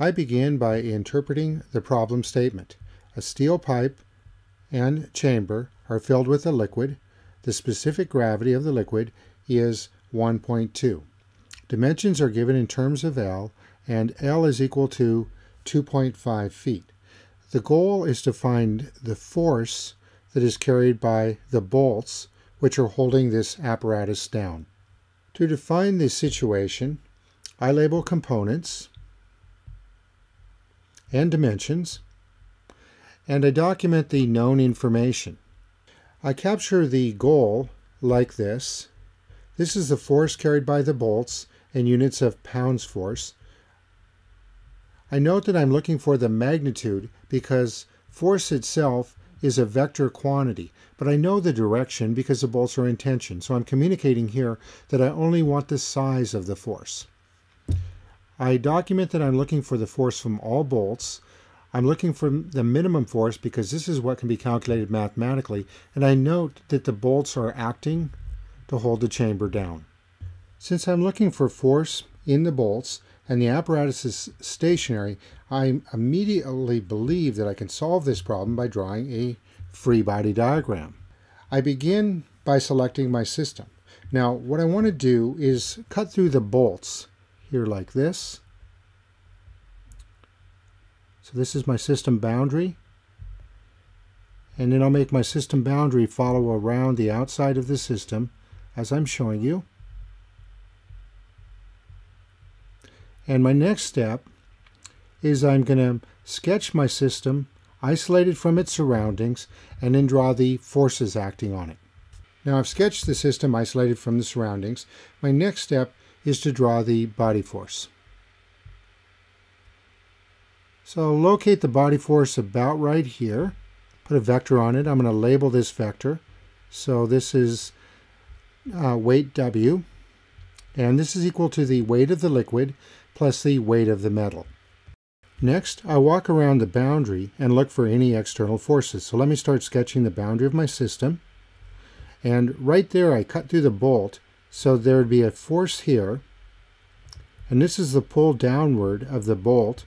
I begin by interpreting the problem statement. A steel pipe and chamber are filled with a liquid. The specific gravity of the liquid is 1.2. Dimensions are given in terms of L, and L is equal to 2.5 feet. The goal is to find the force that is carried by the bolts which are holding this apparatus down. To define this situation, I label components and dimensions, and I document the known information. I capture the goal like this. This is the force carried by the bolts in units of pounds force. I note that I'm looking for the magnitude because force itself is a vector quantity, but I know the direction because the bolts are in tension. So I'm communicating here that I only want the size of the force. I document that I'm looking for the force from all bolts. I'm looking for the minimum force because this is what can be calculated mathematically, and I note that the bolts are acting to hold the chamber down. Since I'm looking for force in the bolts and the apparatus is stationary, I immediately believe that I can solve this problem by drawing a free body diagram. I begin by selecting my system. Now, what I want to do is cut through the bolts here like this. So this is my system boundary. And then I'll make my system boundary follow around the outside of the system as I'm showing you. And my next step is I'm going to sketch my system isolated from its surroundings and then draw the forces acting on it. Now I've sketched the system isolated from the surroundings. My next step is to draw the body force. So locate the body force about right here. Put a vector on it. I'm going to label this vector. So this is weight W, and this is equal to the weight of the liquid plus the weight of the metal. Next, I walk around the boundary and look for any external forces. So let me start sketching the boundary of my system. And right there I cut through the bolt, so there would be a force here, and this is the pull downward of the bolt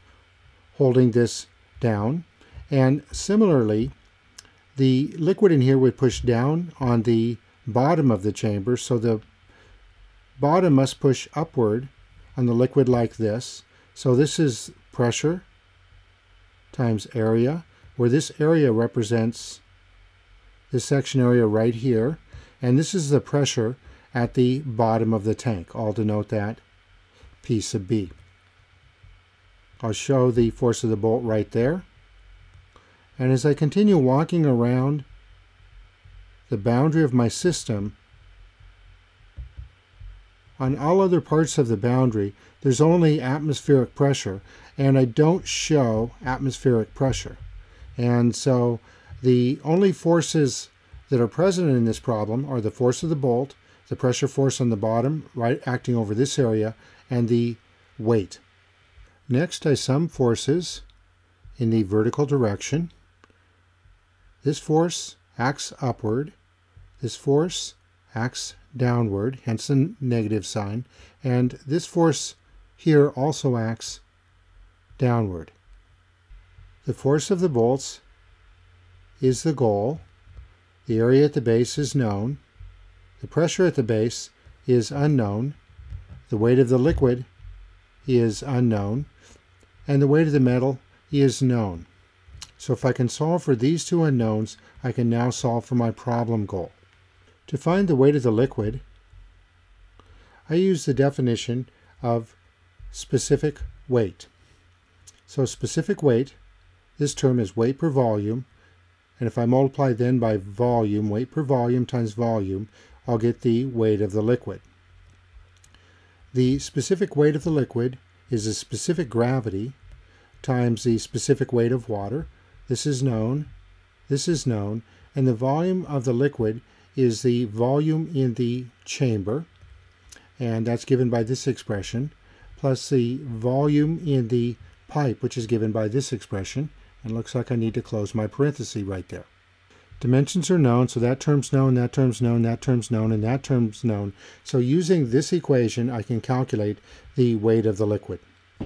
holding this down. And similarly, the liquid in here would push down on the bottom of the chamber, so the bottom must push upward on the liquid like this. So this is pressure times area, where this area represents this section area right here, and this is the pressure at the bottom of the tank. I'll denote that P sub B. I'll show the force of the bolt right there. And as I continue walking around the boundary of my system, on all other parts of the boundary, there's only atmospheric pressure, and I don't show atmospheric pressure. And so the only forces that are present in this problem are the force of the bolt, the pressure force on the bottom, right, acting over this area, and the weight. Next, I sum forces in the vertical direction. This force acts upward. This force acts downward, hence the negative sign. And this force here also acts downward. The force of the bolts is the goal. The area at the base is known. The pressure at the base is unknown. The weight of the liquid is unknown. And the weight of the metal is known. So if I can solve for these two unknowns, I can now solve for my problem goal. To find the weight of the liquid, I use the definition of specific weight. So specific weight, this term is weight per volume, and if I multiply then by volume, weight per volume times volume, I'll get the weight of the liquid. The specific weight of the liquid is the specific gravity times the specific weight of water. This is known, and the volume of the liquid is the volume in the chamber, and that's given by this expression, plus the volume in the pipe, which is given by this expression, and it looks like I need to close my parenthesis right there. Dimensions are known, so that term's known, that term's known, that term's known, and that term's known. So using this equation, I can calculate the weight of the liquid.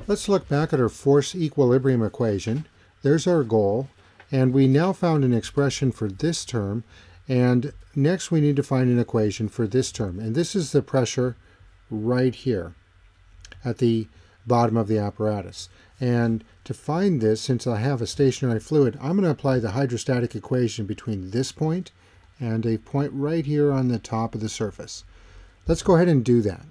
Let's look back at our force equilibrium equation. There's our goal, and we now found an expression for this term, and next we need to find an equation for this term, and this is the pressure right here at the bottom of the apparatus. And to find this, since I have a stationary fluid, I'm going to apply the hydrostatic equation between this point and a point right here on the top of the surface. Let's go ahead and do that.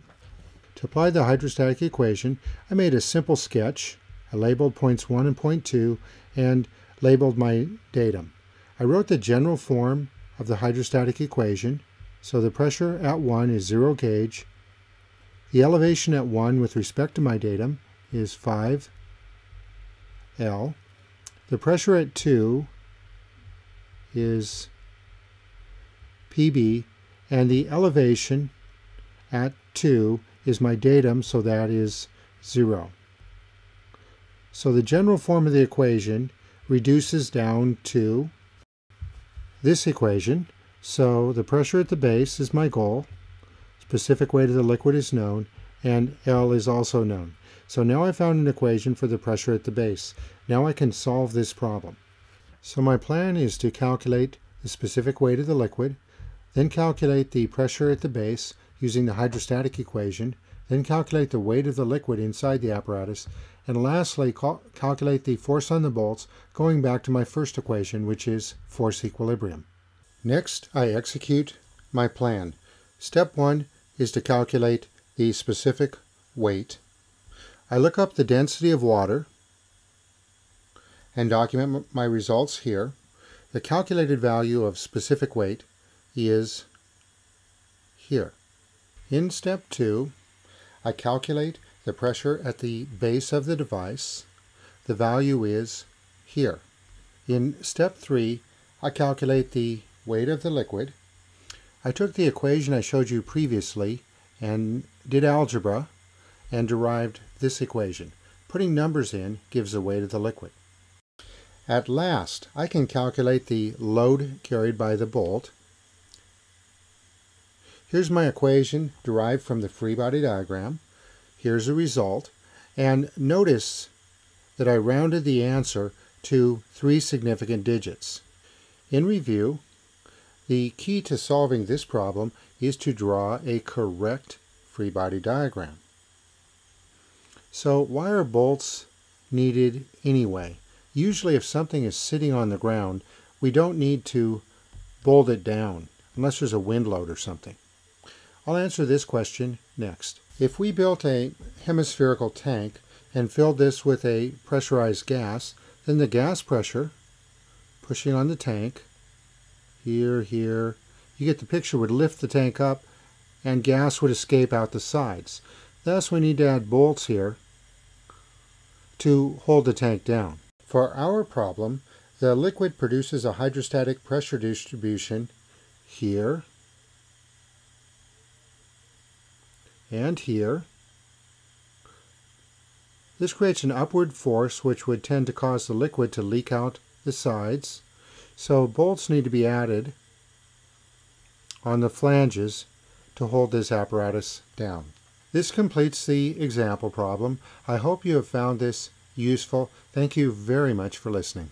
To apply the hydrostatic equation, I made a simple sketch. I labeled points 1 and point 2 and labeled my datum. I wrote the general form of the hydrostatic equation. So the pressure at 1 is 0 gauge. The elevation at 1 with respect to my datum is 5 L. The pressure at 2 is PB, and the elevation at 2 is my datum, so that is 0. So the general form of the equation reduces down to this equation. So the pressure at the base is my goal, specific weight of the liquid is known, and L is also known. So now I found an equation for the pressure at the base. Now I can solve this problem. So my plan is to calculate the specific weight of the liquid, then calculate the pressure at the base using the hydrostatic equation, then calculate the weight of the liquid inside the apparatus, and lastly calculate the force on the bolts going back to my first equation, which is force equilibrium. Next, I execute my plan. Step 1 is to calculate the specific weight. I look up the density of water and document my results here. The calculated value of specific weight is here. In step 2, I calculate the pressure at the base of the device. The value is here. In step 3, I calculate the weight of the liquid. I took the equation I showed you previously and did algebra and derived this equation. Putting numbers in gives the weight of the liquid. At last, I can calculate the load carried by the bolt. Here's my equation derived from the free body diagram. Here's the result. And notice that I rounded the answer to 3 significant digits. In review, the key to solving this problem is to draw a correct free body diagram. So why are bolts needed anyway? Usually if something is sitting on the ground, we don't need to bolt it down unless there's a wind load or something. I'll answer this question next. If we built a hemispherical tank and filled this with a pressurized gas, then the gas pressure pushing on the tank, here, you get the picture, would lift the tank up and gas would escape out the sides. Thus we need to add bolts here to hold the tank down. For our problem, the liquid produces a hydrostatic pressure distribution here and here. This creates an upward force which would tend to cause the liquid to leak out the sides. So bolts need to be added on the flanges to hold this apparatus down. This completes the example problem. I hope you have found this useful. Thank you very much for listening.